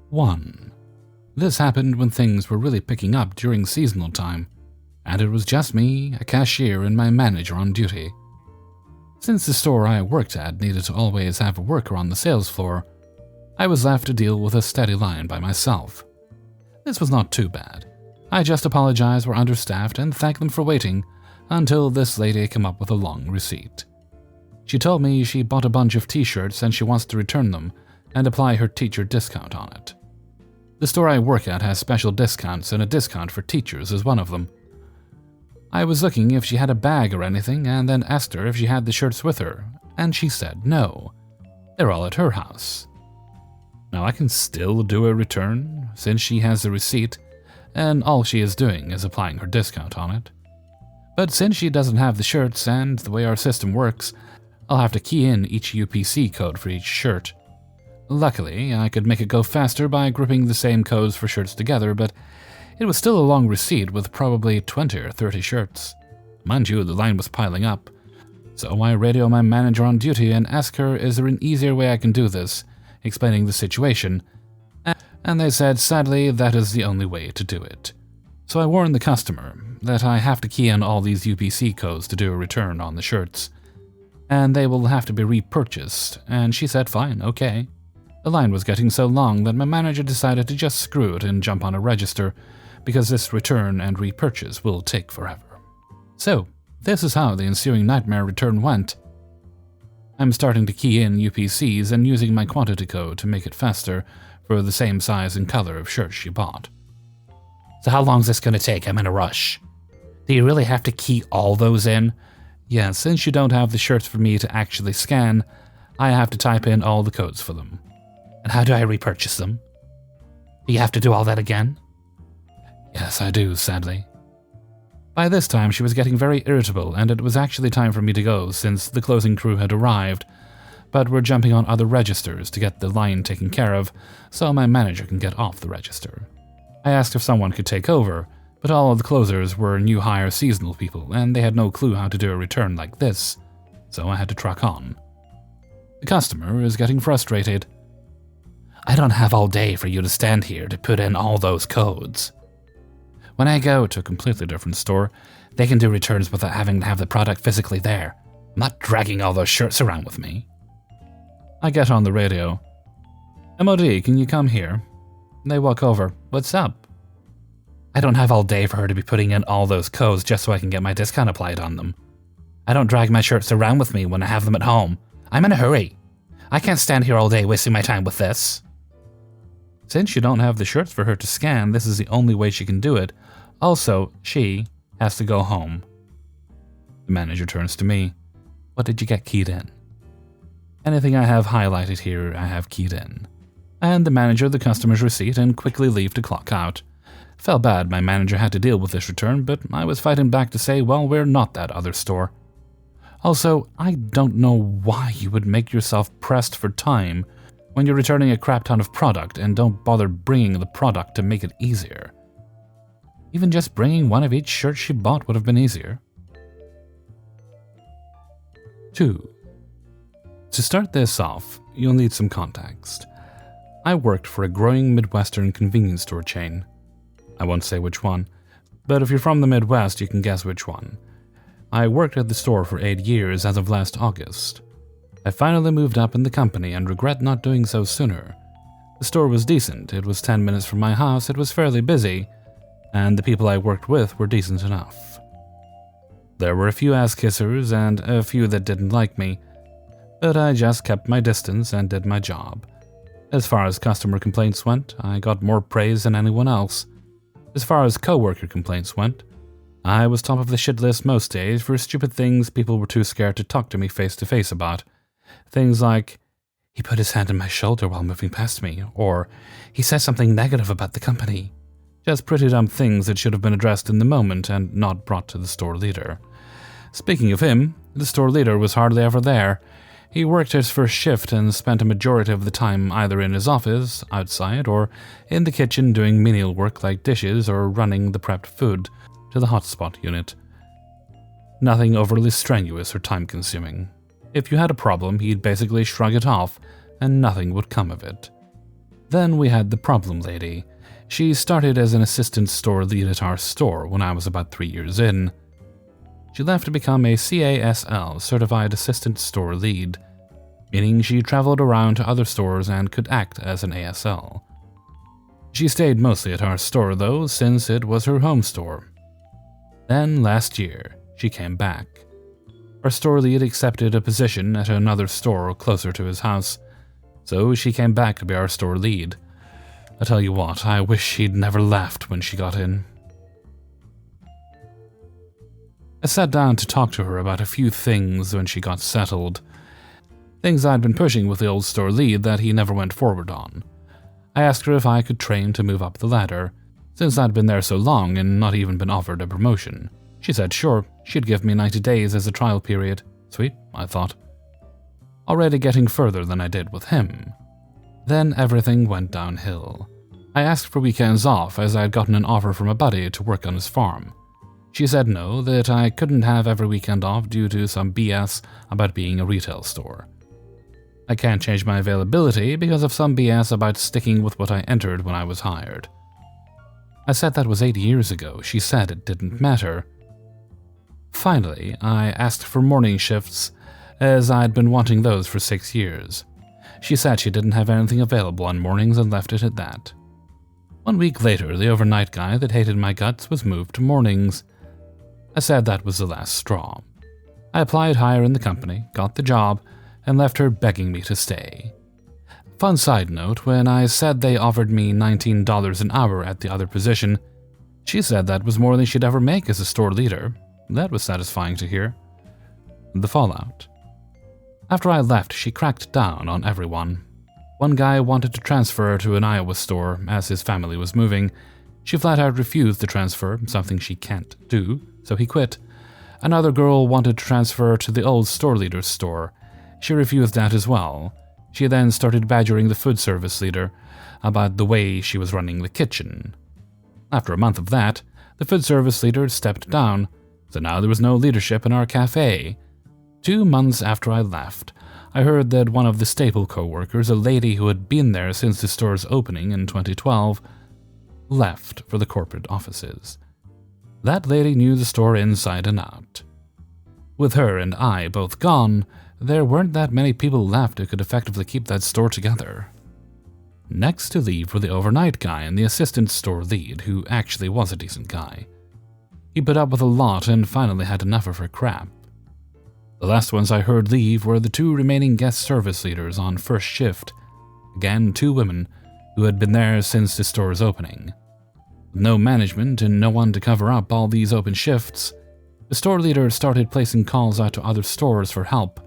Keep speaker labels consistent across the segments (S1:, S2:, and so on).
S1: 1. This happened when things were really picking up during seasonal time, and it was just me, a cashier, and my manager on duty. Since the store I worked at needed to always have a worker on the sales floor, I was left to deal with a steady line by myself. This was not too bad. I just apologized we're understaffed and thanked them for waiting until this lady came up with a long receipt. She told me she bought a bunch of t-shirts and she wants to return them and apply her teacher discount on it. The store I work at has special discounts, and a discount for teachers is one of them. I was looking if she had a bag or anything, and then asked her if she had the shirts with her, and she said no. They're all at her house. Now I can still do a return, since she has the receipt, and all she is doing is applying her discount on it. But since she doesn't have the shirts, and the way our system works, I'll have to key in each UPC code for each shirt. Luckily, I could make it go faster by grouping the same codes for shirts together, but it was still a long receipt with probably 20 or 30 shirts. Mind you, the line was piling up. So I radio my manager on duty and ask her, is there an easier way I can do this, explaining the situation, and they said sadly that is the only way to do it. So I warned the customer that I have to key in all these UPC codes to do a return on the shirts, and they will have to be repurchased, and she said fine, okay. The line was getting so long that my manager decided to just screw it and jump on a register, because this return and repurchase will take forever. So, this is how the ensuing nightmare return went. I'm starting to key in UPCs and using my quantity code to make it faster for the same size and color of shirts she bought.
S2: So how long is this going to take? I'm in a rush. Do you really have to key all those in?
S1: Yeah, since you don't have the shirts for me to actually scan, I have to type in all the codes for them.
S2: And how do I repurchase them? Do you have to do all that again?
S1: Yes, I do, sadly. By this time, she was getting very irritable, and it was actually time for me to go since the closing crew had arrived, but we're jumping on other registers to get the line taken care of so my manager can get off the register. I asked if someone could take over, but all of the closers were new hire seasonal people, and they had no clue how to do a return like this, so I had to truck on. The customer is getting frustrated.
S2: I don't have all day for you to stand here to put in all those codes. When I go to a completely different store, they can do returns without having to have the product physically there. I'm not dragging all those shirts around with me.
S1: I get on the radio. MOD, can you come here? They walk over. What's up?
S2: I don't have all day for her to be putting in all those codes just so I can get my discount applied on them. I don't drag my shirts around with me when I have them at home. I'm in a hurry. I can't stand here all day wasting my time with this.
S1: Since you don't have the shirts for her to scan, this is the only way she can do it. Also, she has to go home. The manager turns to me. What did you get keyed in? Anything I have highlighted here, I have keyed in. I hand the manager the customer's receipt and quickly leave to clock out. Felt bad my manager had to deal with this return, but I was fighting back to say, well, we're not that other store. Also, I don't know why you would make yourself pressed for time when you're returning a crap ton of product and don't bother bringing the product to make it easier. Even just bringing one of each shirt she bought would have been easier. 2. To start this off, you'll need some context. I worked for a growing Midwestern convenience store chain. I won't say which one, but if you're from the Midwest, you can guess which one. I worked at the store for 8 years as of last August. I finally moved up in the company and regret not doing so sooner. The store was decent, it was 10 minutes from my house, it was fairly busy, and the people I worked with were decent enough. There were a few ass-kissers and a few that didn't like me, but I just kept my distance and did my job. As far as customer complaints went, I got more praise than anyone else. As far as coworker complaints went, I was top of the shit list most days for stupid things people were too scared to talk to me face to face about. Things like, he put his hand on my shoulder while moving past me, or he said something negative about the company. Just pretty dumb things that should have been addressed in the moment and not brought to the store leader. Speaking of him, the store leader was hardly ever there. He worked his first shift and spent a majority of the time either in his office, outside, or in the kitchen doing menial work like dishes or running the prepped food to the hotspot unit. Nothing overly strenuous or time-consuming. If you had a problem, he'd basically shrug it off, and nothing would come of it. Then we had the problem lady. She started as an assistant store lead at our store when I was about 3 years in. She left to become a CASL, Certified Assistant Store Lead, meaning she traveled around to other stores and could act as an ASL. She stayed mostly at our store though, since it was her home store. Then last year, she came back. Our store lead accepted a position at another store closer to his house, so she came back to be our store lead. I tell you what, I wish she'd never left when she got in. I sat down to talk to her about a few things when she got settled. Things I'd been pushing with the old store lead that he never went forward on. I asked her if I could train to move up the ladder, since I'd been there so long and not even been offered a promotion. She said sure, she'd give me 90 days as a trial period. Sweet, I thought. Already getting further than I did with him. Then everything went downhill. I asked for weekends off as I had gotten an offer from a buddy to work on his farm. She said no, that I couldn't have every weekend off due to some BS about being a retail store. I can't change my availability because of some BS about sticking with what I entered when I was hired. I said that was 8 years ago. She said it didn't matter. Finally, I asked for morning shifts, as I'd been wanting those for 6 years. She said she didn't have anything available on mornings and left it at that. 1 week later, the overnight guy that hated my guts was moved to mornings. I said that was the last straw. I applied higher in the company, got the job, and left her begging me to stay. Fun side note, when I said they offered me $19 an hour at the other position, she said that was more than she'd ever make as a store leader. That was satisfying to hear. The fallout. After I left, she cracked down on everyone. One guy wanted to transfer to an Iowa store as his family was moving. She flat out refused to transfer, something she can't do, so he quit. Another girl wanted to transfer to the old store leader's store. She refused that as well. She then started badgering the food service leader about the way she was running the kitchen. After a month of that, the food service leader stepped down, so now there was no leadership in our cafe. 2 months after I left, I heard that one of the staple co-workers, a lady who had been there since the store's opening in 2012, left for the corporate offices. That lady knew the store inside and out. With her and I both gone, there weren't that many people left who could effectively keep that store together. Next to leave were the overnight guy and the assistant store lead, who actually was a decent guy. He put up with a lot and finally had enough of her crap. The last ones I heard leave were the 2 remaining guest service leaders on first shift, again 2 women who had been there since the store's opening. With no management and no one to cover up all these open shifts, the store leader started placing calls out to other stores for help,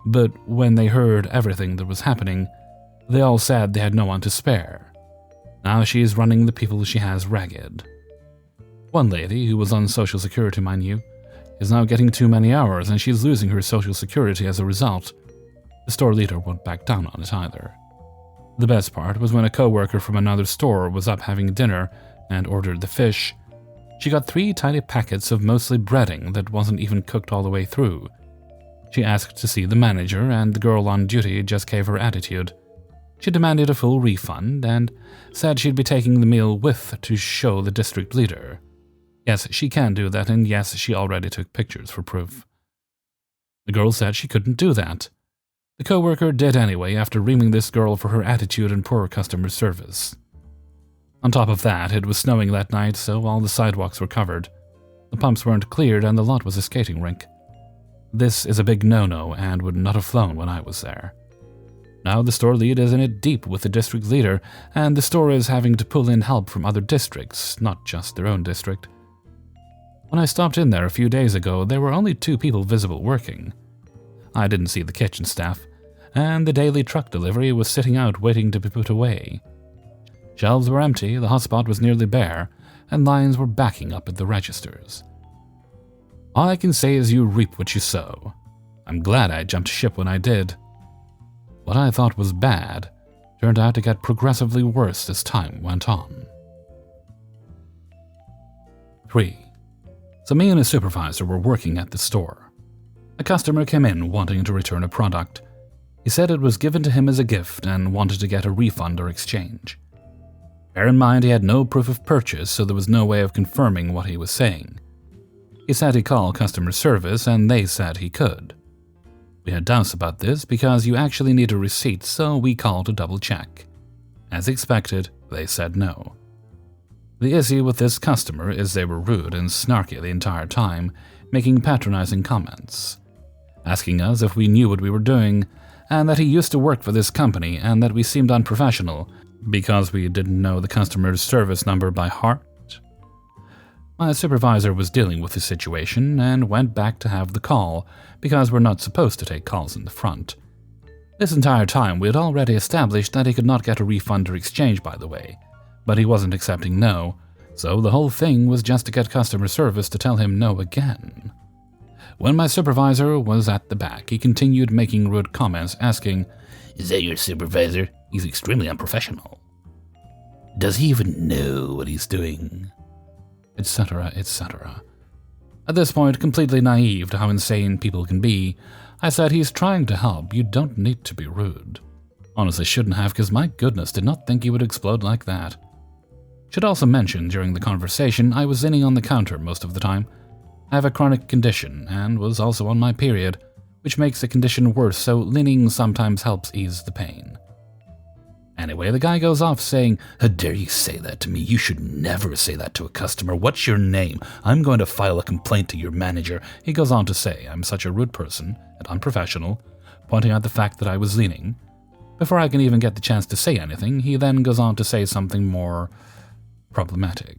S1: but when they heard everything that was happening, they all said they had no one to spare. Now she's running the people she has ragged. One lady, who was on Social Security mind you, is now getting too many hours and she's losing her Social Security as a result. The store leader won't back down on it either. The best part was when a co-worker from another store was up having dinner and ordered the fish. She got 3 tiny packets of mostly breading that wasn't even cooked all the way through. She asked to see the manager, and the girl on duty just gave her attitude. She demanded a full refund and said she'd be taking the meal with to show the district leader. Yes, she can do that, and yes, she already took pictures for proof. The girl said she couldn't do that. The co-worker did anyway after reaming this girl for her attitude and poor customer service. On top of that, it was snowing that night, so all the sidewalks were covered. The pumps weren't cleared and the lot was a skating rink. This is a big no-no and would not have flown when I was there. Now the store lead is in it deep with the district leader, and the store is having to pull in help from other districts, not just their own district. When I stopped in there a few days ago, there were only 2 people visible working. I didn't see the kitchen staff, and the daily truck delivery was sitting out waiting to be put away. Shelves were empty, the hotspot was nearly bare, and lines were backing up at the registers. All I can say is you reap what you sow. I'm glad I jumped ship when I did. What I thought was bad turned out to get progressively worse as time went on. 3. So me and a supervisor were working at the store. A customer came in wanting to return a product. He said it was given to him as a gift and wanted to get a refund or exchange. Bear in mind he had no proof of purchase, so there was no way of confirming what he was saying. He said he'd call customer service, and they said he could. We had doubts about this because you actually need a receipt, so we called to double check. As expected, they said no. The issue with this customer is they were rude and snarky the entire time, making patronizing comments, asking us if we knew what we were doing, and that he used to work for this company and that we seemed unprofessional because we didn't know the customer's service number by heart. My supervisor was dealing with the situation and went back to have the call because we're not supposed to take calls in the front. This entire time we had already established that he could not get a refund or exchange, by the way, but he wasn't accepting no, so the whole thing was just to get customer service to tell him no again. When my supervisor was at the back, he continued making rude comments, asking,
S2: "Is that your supervisor? He's extremely unprofessional. Does he even know what he's doing?"
S1: etc., etc. At this point, completely naive to how insane people can be, I said he's trying to help, you don't need to be rude. Honestly shouldn't have, because my goodness, did not think he would explode like that. Should also mention, during the conversation, I was leaning on the counter most of the time. I have a chronic condition, and was also on my period, which makes the condition worse, so leaning sometimes helps ease the pain. Anyway, the guy goes off saying,
S2: "How dare you say that to me? You should never say that to a customer. What's your name? I'm going to file a complaint to your manager."
S1: He goes on to say I'm such a rude person and unprofessional, pointing out the fact that I was leaning. Before I can even get the chance to say anything, he then goes on to say something more problematic.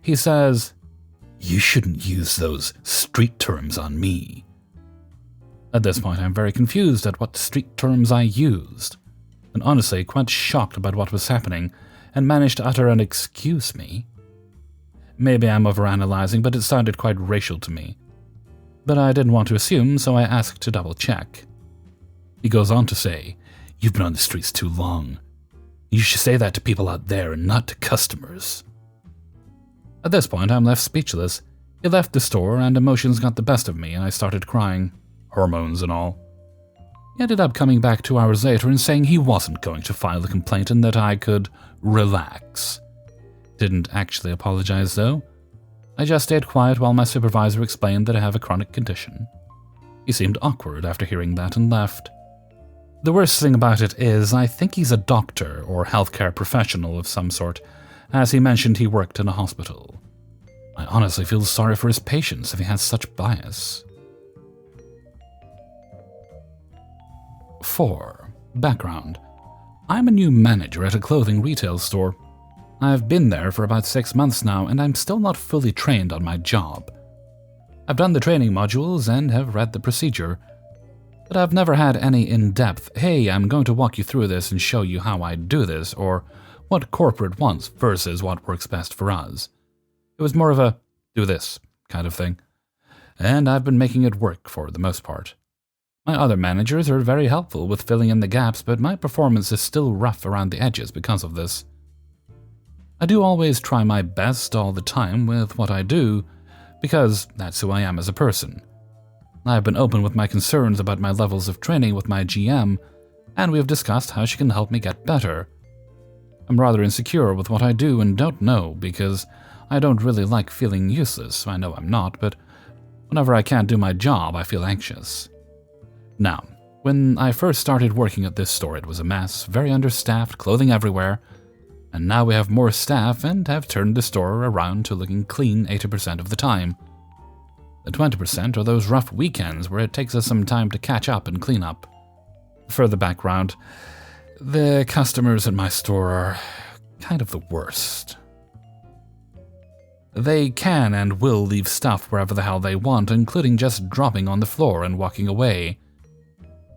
S1: He says,
S2: "You shouldn't use those street terms on me."
S1: At this point, I'm very confused at what street terms I used, and honestly quite shocked about what was happening, and managed to utter an "excuse me." Maybe I'm overanalyzing, but it sounded quite racial to me. But I didn't want to assume, so I asked to double check. He goes on to say,
S2: "You've been on the streets too long. You should say that to people out there and not to customers."
S1: At this point, I'm left speechless. He left the store, and emotions got the best of me, and I started crying. Hormones and all. He ended up coming back 2 hours later and saying he wasn't going to file a complaint and that I could relax. Didn't actually apologize, though. I just stayed quiet while my supervisor explained that I have a chronic condition. He seemed awkward after hearing that and left. The worst thing about it is, I think he's a doctor or healthcare professional of some sort, as he mentioned he worked in a hospital. I honestly feel sorry for his patients if he has such bias. 4. Background. I'm a new manager at a clothing retail store. I've been there for about 6 months now, and I'm still not fully trained on my job. I've done the training modules and have read the procedure, but I've never had any in-depth, "Hey, I'm going to walk you through this and show you how I do this," or what corporate wants versus what works best for us. It was more of a "do this" kind of thing, and I've been making it work for the most part. My other managers are very helpful with filling in the gaps, but my performance is still rough around the edges because of this. I do always try my best all the time with what I do, because that's who I am as a person. I've been open with my concerns about my levels of training with my GM, and we have discussed how she can help me get better. I'm rather insecure with what I do and don't know, because I don't really like feeling useless. I know I'm not, but whenever I can't do my job, I feel anxious. Now, when I first started working at this store, it was a mess, very understaffed, clothing everywhere, and now we have more staff and have turned the store around to looking clean 80% of the time. The 20% are those rough weekends where it takes us some time to catch up and clean up. For the background, the customers at my store are kind of the worst. They can and will leave stuff wherever the hell they want, including just dropping on the floor and walking away.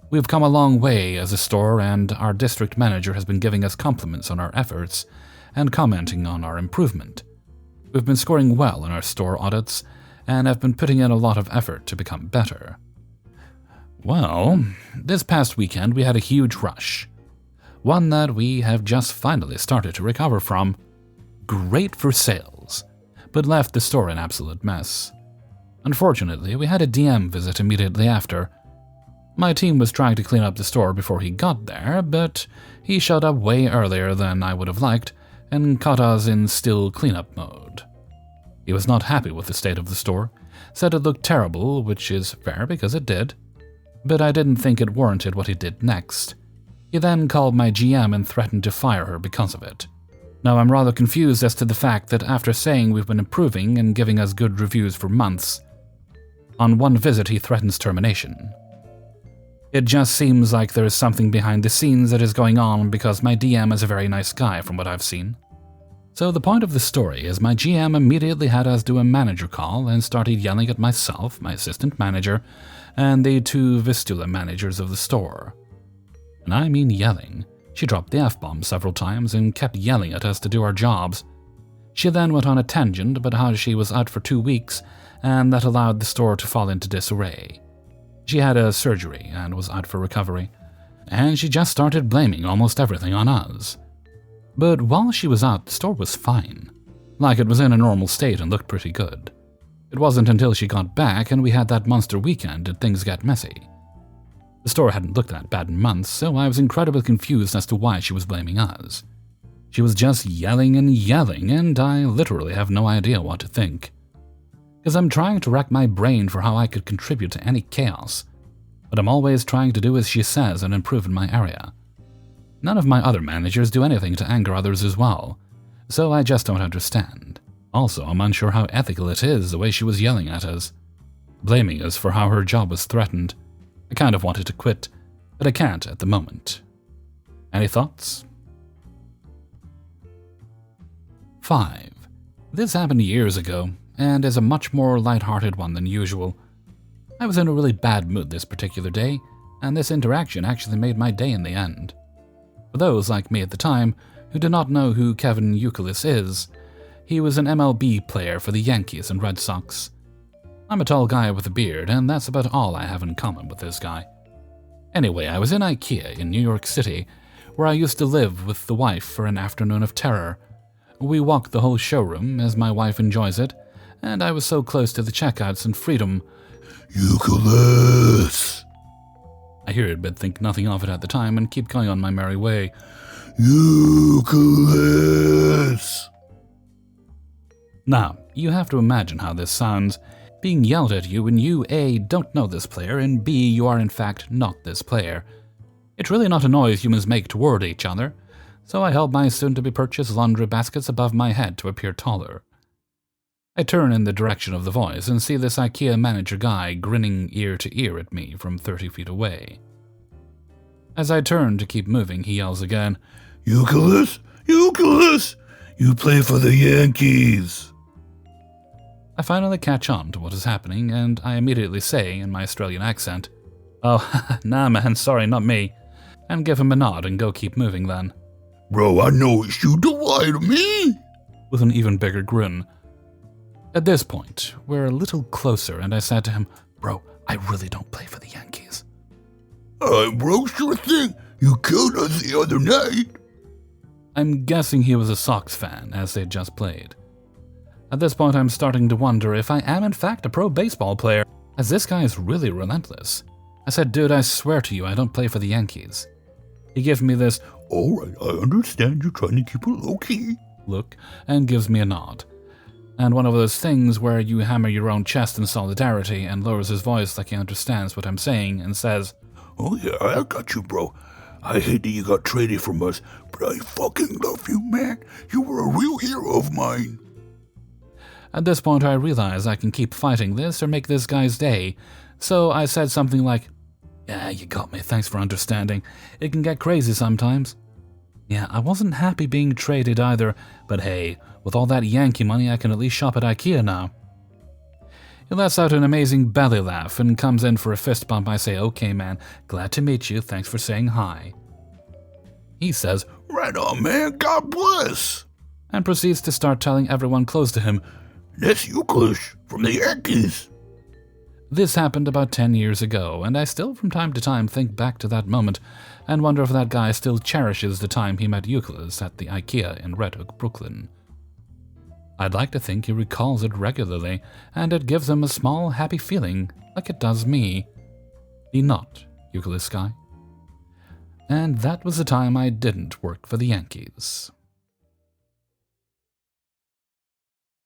S1: We've come a long way as a store, and our district manager has been giving us compliments on our efforts and commenting on our improvement. We've been scoring well in our store audits and have been putting in a lot of effort to become better. Well, this past weekend we had a huge rush. One that we have just finally started to recover from. Great for sales, but left the store an absolute mess. Unfortunately, we had a DM visit immediately after. My team was trying to clean up the store before he got there, but he showed up way earlier than I would have liked and caught us in still cleanup mode. He was not happy with the state of the store, said it looked terrible, which is fair because it did, but I didn't think it warranted what he did next. He then called my GM and threatened to fire her because of it. Now I'm rather confused as to the fact that after saying we've been improving and giving us good reviews for months, on one visit he threatens termination. It just seems like there is something behind the scenes that is going on because my DM is a very nice guy from what I've seen. So the point of the story is my GM immediately had us do a manager call and started yelling at myself, my assistant manager, and the two Vistula managers of the store. And I mean yelling. She dropped the F-bomb several times and kept yelling at us to do our jobs. She then went on a tangent about how she was out for 2 weeks and that allowed the store to fall into disarray. She had a surgery and was out for recovery, and she just started blaming almost everything on us. But while she was out, the store was fine. Like it was in a normal state and looked pretty good. It wasn't until she got back and we had that monster weekend did things get messy. The store hadn't looked that bad in months, so I was incredibly confused as to why she was blaming us. She was just yelling, and I literally have no idea what to think. Because I'm trying to rack my brain for how I could contribute to any chaos, but I'm always trying to do as she says and improve in my area. None of my other managers do anything to anger others as well, so I just don't understand. Also, I'm unsure how ethical it is the way she was yelling at us, blaming us for how her job was threatened. I kind of wanted to quit, but I can't at the moment. Any thoughts? 5. This happened years ago, and is a much more lighthearted one than usual. I was in a really bad mood this particular day, and this interaction actually made my day in the end. For those like me at the time who do not know who Kevin Youkilis is, he was an MLB player for the Yankees and Red Sox. I'm a tall guy with a beard, and that's about all I have in common with this guy. Anyway, I was in IKEA in New York City, where I used to live with the wife for an afternoon of terror. We walked the whole showroom, as my wife enjoys it, and I was so close to the checkouts and freedom. Youkilis! I hear it but think nothing of it at the time and keep going on my merry way. Youkilis! Now, you have to imagine how this sounds, being yelled at you when you A. don't know this player and B. you are in fact not this player. It's really not a noise humans make toward each other, so I held my soon-to-be-purchased laundry baskets above my head to appear taller. I turn in the direction of the voice and see this IKEA manager guy grinning ear to ear at me from 30 feet away. As I turn to keep moving, he yells again, Youkilis! Youkilis! You play for the Yankees! I finally catch on to what is happening, and I immediately say, in my Australian accent, Oh, nah man, sorry, not me, and give him a nod and go keep moving then. Bro, I know it's you, don't lie to me! With an even bigger grin. At this point, we're a little closer, and I said to him, Bro, I really don't play for the Yankees. Alright bro, sure thing, you killed us the other night. I'm guessing he was a Sox fan, as they'd just played. At this point, I'm starting to wonder if I am in fact a pro baseball player, as this guy is really relentless. I said, dude, I swear to you, I don't play for the Yankees. He gives me this, alright, I understand you're trying to keep it low-key look, and gives me a nod. And one of those things where you hammer your own chest in solidarity and lowers his voice like he understands what I'm saying and says, Oh yeah, I got you, bro. I hate that you got traded from us, but I fucking love you, man. You were a real hero of mine. At this point, I realize I can keep fighting this or make this guy's day, so I said something like, Yeah, you got me, thanks for understanding. It can get crazy sometimes. Yeah, I wasn't happy being traded either, but hey, with all that Yankee money, I can at least shop at IKEA now. He lets out an amazing belly laugh and comes in for a fist bump. I say, Okay, man, glad to meet you, thanks for saying hi. He says, Right on, man, God bless, and proceeds to start telling everyone close to him, That's Youkilis from the Yankees. This happened about 10 years ago, and I still from time to time think back to that moment and wonder if that guy still cherishes the time he met Youkilis at the IKEA in Red Hook, Brooklyn. I'd like to think he recalls it regularly, and it gives him a small happy feeling like it does me. The not Euclid Sky. And that was the time I didn't work for the Yankees.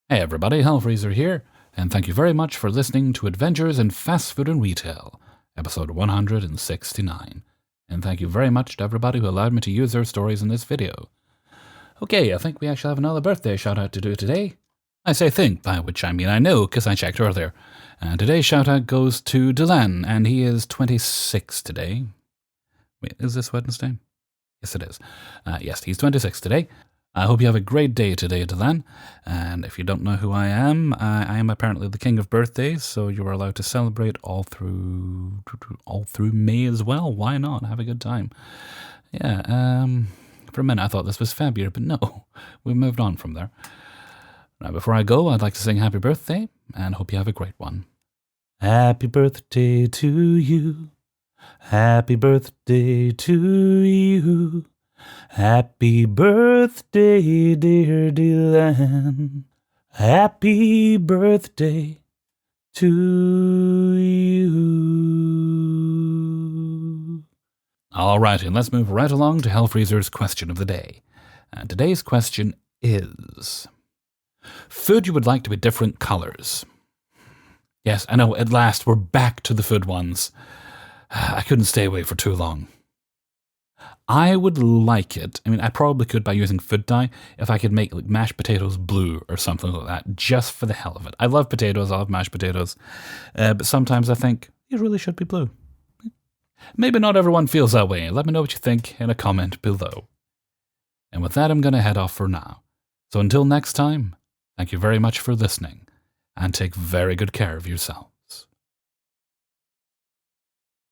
S1: Hey everybody, Hellfreezer here, and thank you very much for listening to Adventures in Fast Food and Retail, episode 169. And thank you very much to everybody who allowed me to use their stories in this video. Okay, I think we actually have another birthday shout-out to do today. I say think, by which I mean I know, because I checked earlier. Today's shout-out goes to Dylan, and he is 26 today. Wait, is this Wednesday? Yes, it is. Yes, he's 26 today. I hope you have a great day today, Dylan. And if you don't know who I am apparently the king of birthdays, so you are allowed to celebrate all through May as well. Why not? Have a good time. Yeah, for a minute I thought this was February, but no, we moved on from there. Now, before I go, I'd like to sing happy birthday, and hope you have a great one. Happy birthday to you. Happy birthday to you. Happy birthday, dear Dylan. Happy birthday to you. Alrighty, let's move right along to Hellfreezer's question of the day. And today's question is: food you would like to be different colors. Yes, I know, at last we're back to the food ones. I couldn't stay away for too long. I would like it, I probably could by using food dye, if I could make like mashed potatoes blue or something like that, just for the hell of it. I love potatoes, I love mashed potatoes, but sometimes I think it really should be blue. Maybe not everyone feels that way. Let me know what you think in a comment below. And with that, I'm going to head off for now. So until next time, thank you very much for listening, and take very good care of yourself.